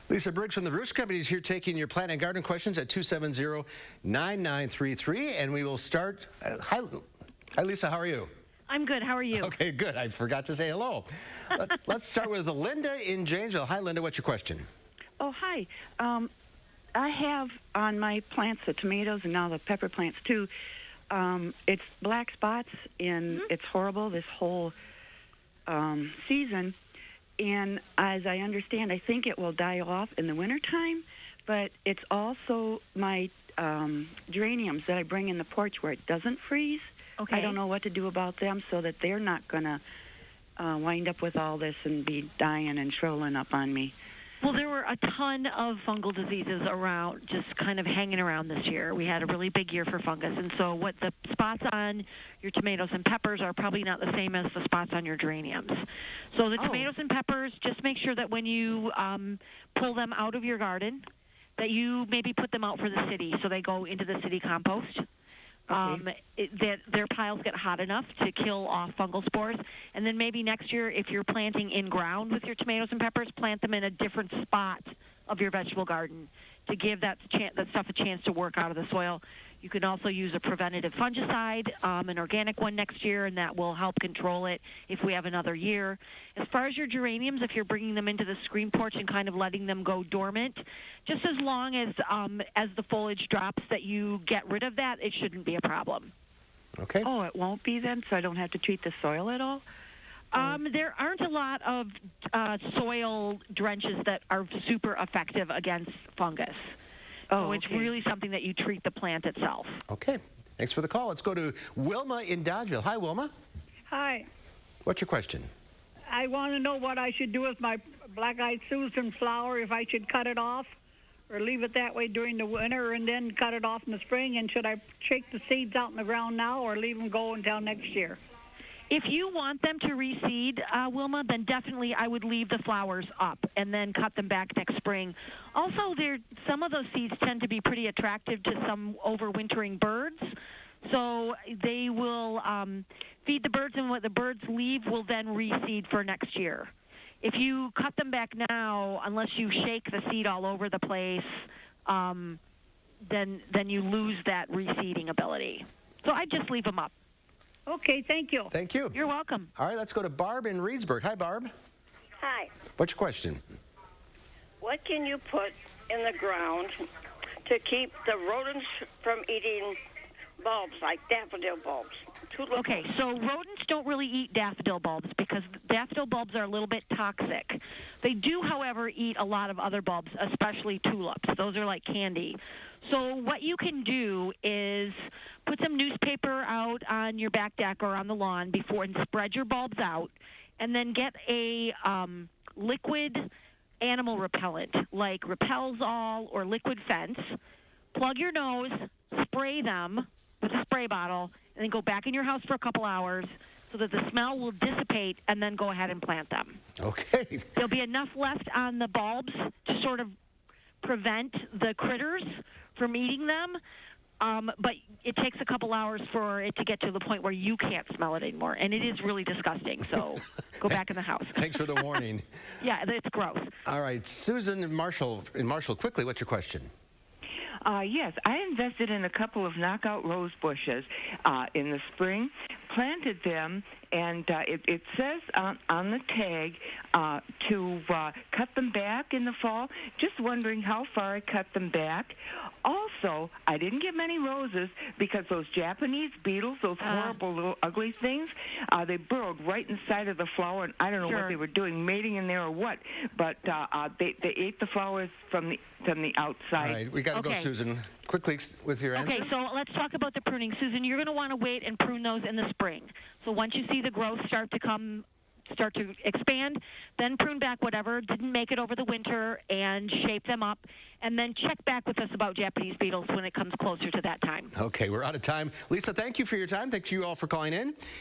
Lisa Briggs from the Roost Company is here taking your plant and garden questions at 270-9933. And we will start. Hi, Lisa. How are you? I'm good. How are you? Okay, good. I forgot to say hello. Let's start with Linda in Janesville. Hi, Linda. What's your question? Oh, hi. I have on my plants, the tomatoes and now the pepper plants too, it's black spots, and it's horrible this whole season. And as I understand, I think it will die off in the wintertime, but it's also my geraniums that I bring in the porch where it doesn't freeze. Okay. I don't know what to do about them so that they're not going to wind up with all this and be dying and shriveling up on me. Well, there were a ton of fungal diseases around, just kind of hanging around this year. We had a really big year for fungus, and so what the spots on your tomatoes and peppers are probably not the same as the spots on your geraniums. So the tomatoes and peppers, just make sure that when you pull them out of your garden, that you maybe put them out for the city so they go into the city compost. That their piles get hot enough to kill off fungal spores. And then maybe next year, if you're planting in ground with your tomatoes and peppers, plant them in a different spot of your vegetable garden to give that stuff a chance to work out of the soil. You can also use a preventative fungicide, an organic one next year, and that will help control it if we have another year. As far as your geraniums, if you're bringing them into the screen porch and kind of letting them go dormant, just as long as the foliage drops that you get rid of that, it shouldn't be a problem. Okay. Oh, it won't be then, so I don't have to treat the soil at all? There aren't a lot of soil drenches that are super effective against fungus. So it's really something that you treat the plant itself. Okay. Thanks for the call. Let's go to Wilma in Dodgeville. Hi, Wilma. Hi. What's your question? I want to know what I should do with my Blackeyed Susan flower, if I should cut it off or leave it that way during the winter and then cut it off in the spring, and should I shake the seeds out in the ground now or leave them go until next year? If you want them to reseed, Wilma, then definitely I would leave the flowers up and then cut them back next spring. Also, some of those seeds tend to be pretty attractive to some overwintering birds, so they will feed the birds, and what the birds leave will then reseed for next year. If you cut them back now, unless you shake the seed all over the place, then you lose that reseeding ability. So I'd just leave them up. Okay, thank you. Thank you. You're welcome. All right, let's go to Barb in Reedsburg. Hi, Barb. Hi. What's your question? What can you put in the ground to keep the rodents from eating bulbs, like daffodil bulbs? Okay, so rodents don't really eat daffodil bulbs because daffodil bulbs are a little bit toxic. They do, however, eat a lot of other bulbs, especially tulips. Those are like candy. So what you can do is put some newspaper out on your back deck or on the lawn before and spread your bulbs out, and then get a liquid animal repellent like Repel-Zol or Liquid Fence. Plug your nose, spray them with a spray bottle, and then go back in your house for a couple hours so that the smell will dissipate, and then go ahead and plant them. Okay. There'll be enough left on the bulbs to sort of prevent the critters from eating them, but it takes a couple hours for it to get to the point where you can't smell it anymore, and it is really disgusting, so go back in the house. Thanks for the warning. Yeah, it's gross. All right, Susan in Marshall, quickly, what's your question? Yes, I invested in a couple of knockout rose bushes in the spring, planted them, and it says on the tag to cut them back in the fall. Just wondering how far I cut them back. Also, I didn't get many roses because those Japanese beetles, those horrible little ugly things, they burrowed right inside of the flower, and I don't know what they were doing, mating in there or what, but they ate the flowers from the outside. All right, we got to go, Susan. Quickly with your answer. Okay, so let's talk about the pruning. Susan, you're going to want to wait and prune those in the spring. So once you see the growth start to expand, then prune back whatever didn't make it over the winter and shape them up, and then check back with us about Japanese beetles when it comes closer to that time. Okay, we're out of time. Lisa, thank you for your time. Thank you all for calling in.